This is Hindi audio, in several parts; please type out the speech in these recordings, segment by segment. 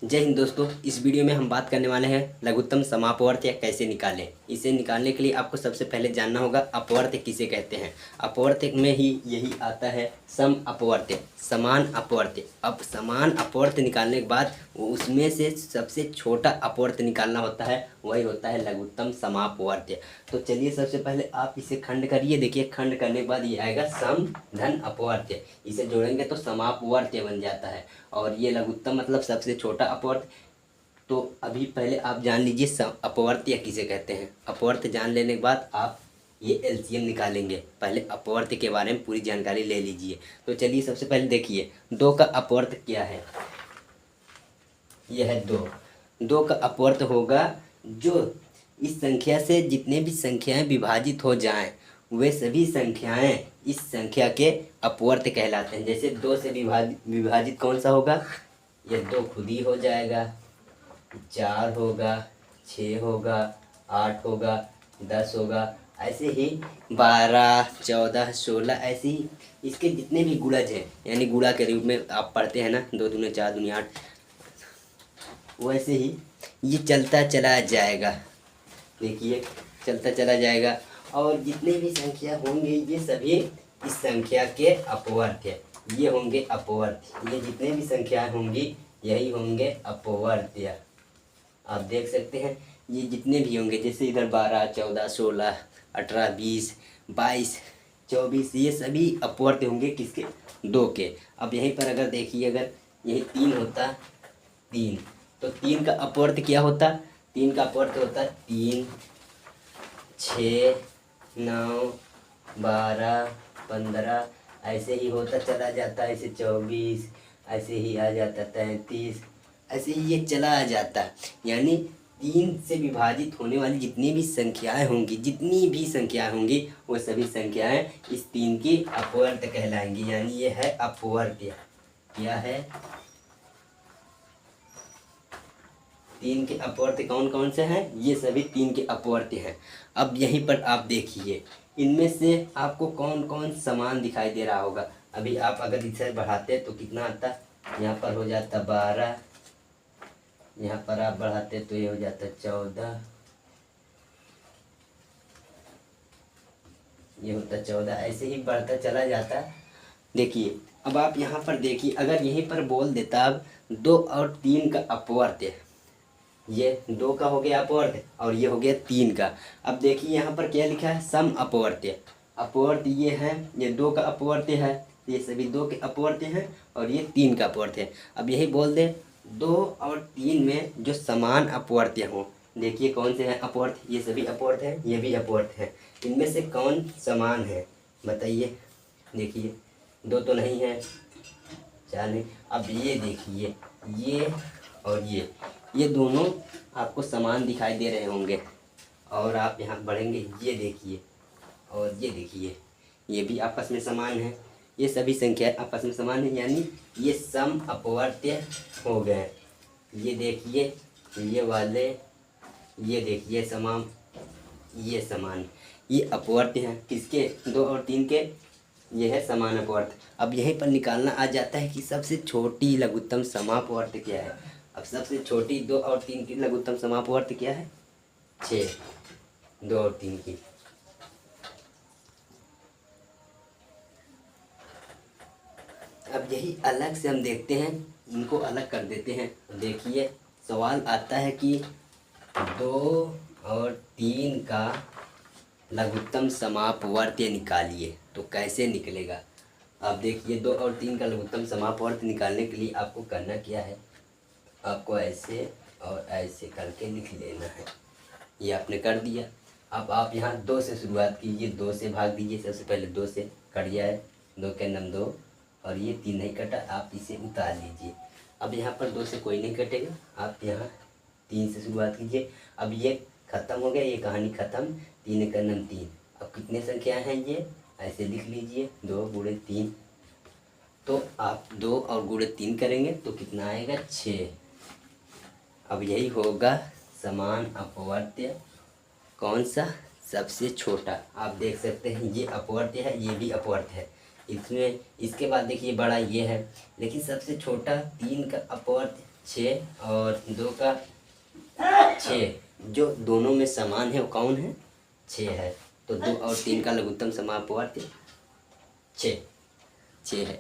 जय हिंद दोस्तों। इस वीडियो में हम बात करने वाले हैं लघुत्तम समापवर्त या कैसे निकालें। इसे निकालने के लिए आपको सबसे पहले जानना होगा अपवर्त किसे कहते हैं। अपवर्त में ही यही आता है सम अपवर्त, समान अपवर्त। अब समान अपवर्त निकालने के बाद उसमें से सबसे छोटा अपवर्त निकालना होता है, वही होता है लघुत्तम समापवर्त। तो चलिए सबसे पहले आप इसे खंड करिए। देखिए खंड करने के बाद ये आएगा सम धन अपवर्त, इसे जोड़ेंगे तो समापवर्त बन जाता है। और ये लघुत्तम मतलब सबसे छोटा अपवर्त। तो अभी पहले आप जान लीजिए अपवर्त या किसे कहते हैं। अपवर्त जान लेने के बाद आप ये एलसीएम निकालेंगे। पहले अपवर्त के बारे में पूरी जानकारी ले लीजिए। तो चलिए सबसे पहले देखिए दो का अपवर्त क्या है। यह है दो। दो का अपवर्त होगा जो इस संख्या से जितने भी संख्याएं विभाजित हो जाएं वे सभी संख्याएं इस संख्या के अपवर्त कहलाते हैं। जैसे दो से विभाजित कौन सा होगा, ये दो खुद ही हो जाएगा। 4 होगा, 6 होगा, 8 होगा, 10 होगा, ऐसे ही 12, 14, 16, ऐसे ही इसके जितने भी गुणज हैं, यानी गुणा के रूप में आप पढ़ते हैं ना, 2 दूनी 4 दूनी 8, वैसे ही ये चलता चला जाएगा। देखिए चलता चला जाएगा और जितने भी संख्या होंगे ये सभी इस संख्या के अपवर्त है। ये होंगे अपवर्त, ये जितने भी संख्याएं होंगी यही होंगे अपवर्त। आप देख सकते हैं ये जितने भी होंगे, जैसे इधर 12, 14, 16, 18, 20, 22, 24, ये सभी अपवर्त होंगे किसके, दो के। अब यहीं पर अगर देखिए, अगर यही 3 होता, 3, तो 3 का अपवर्त क्या होता, 3 का अपवर्त होता 3, 6, 9, 12, 15, ऐसे ही होता चला जाता है। ऐसे 24, ऐसे ही आ जाता 33, ऐसे ही ये चला आ जाता। यानी 3 से विभाजित होने वाली जितनी भी संख्याएं होंगी, जितनी भी संख्याएं होंगी वो सभी संख्याएं इस 3 की अपवर्त कहलाएंगी। यानी ये है अपवर्त। क्या है, 3 के अपवर्त कौन कौन से हैं, ये सभी 3 के अपवर्त हैं। अब यहीं पर आप देखिए इनमें से आपको कौन कौन समान दिखाई दे रहा होगा। अभी आप अगर इसे बढ़ाते तो कितना आता, यहाँ पर हो जाता 12, यहाँ पर आप बढ़ाते तो ये हो जाता 14, ये होता 14, ऐसे ही बढ़ता चला जाता। देखिए अब आप यहाँ पर देखिए, अगर यहीं पर बोल देता अब 2 और 3 का अपवर्त है, ये 2 का हो गया अपवर्त और ये हो गया 3 का। अब देखिए यहाँ पर क्या लिखा है, सम अपवर्त। अपवर्त ये है, ये 2 का अपवर्त है, ये सभी 2 के अपवर्त हैं और ये 3 का अपवर्त है। अब यही बोल दे 2 और 3 में जो समान अपवर्त हों, देखिए कौन से हैं अपवर्त, ये सभी अपवर्त हैं, ये भी अपवर्त हैं। इनमें से कौन समान है बताइए। देखिए 2 तो नहीं है, 4 नहीं। अब ये देखिए ये और ये दोनों आपको समान दिखाई दे रहे होंगे। और आप यहाँ बढ़ेंगे, ये देखिए और ये देखिए, ये भी आपस में समान है। ये सभी संख्या आपस में समान है, यानी ये सम अपवर्त्य हो गए। ये देखिए ये वाले, ये देखिए समान, ये समान, ये अपवर्त्य हैं किसके, 2 और 3 के, ये है समान अपवर्त। अब यहीं पर निकालना आ जाता है कि सबसे छोटी लघुत्तम समापवर्त क्या है। अब सबसे छोटी 2 और 3 की लघुत्तम समापवर्त क्या है, 6, 2 और 3 की। अब यही अलग से हम देखते हैं, इनको अलग कर देते हैं। देखिए सवाल आता है कि 2 और 3 का लघुत्तम समापवर्त निकालिए, तो कैसे निकलेगा। आप देखिए 2 और 3 का लघुत्तम समापवर्त निकालने के लिए आपको करना क्या है, आपको ऐसे और ऐसे करके लिख लेना है। ये आपने कर दिया। अब आप यहाँ 2 से शुरुआत कीजिए, 2 से भाग दीजिए। सबसे पहले 2 से कट जाए, 2 के नम 2 और ये 3 नहीं कटा, आप इसे उतार लीजिए। अब यहाँ पर 2 से कोई नहीं कटेगा, आप यहाँ 3 से शुरुआत कीजिए। अब ये ख़त्म हो गया, ये कहानी ख़त्म। 3 का नम 3। अब कितने संख्याएँ हैं, ये ऐसे लिख लीजिए, 2 गुणे 3। तो आप 2 और गुणे 3 करेंगे तो कितना आएगा, 6। अब यही होगा समान अपवर्त्य, कौन सा, सबसे छोटा। आप देख सकते हैं ये अपवर्त्य है, ये भी अपवर्त्य है। इसमें इसके बाद देखिए बड़ा ये है, लेकिन सबसे छोटा 3 का अपवर्त्य 6 और 2 का 6, जो दोनों में समान है वो कौन है? 6 है। तो 2 और 3 का लघुत्तम समापवर्ती 6 है।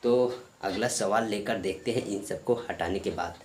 तो अगला सवाल लेकर देखते हैं इन सबको हटाने के बाद।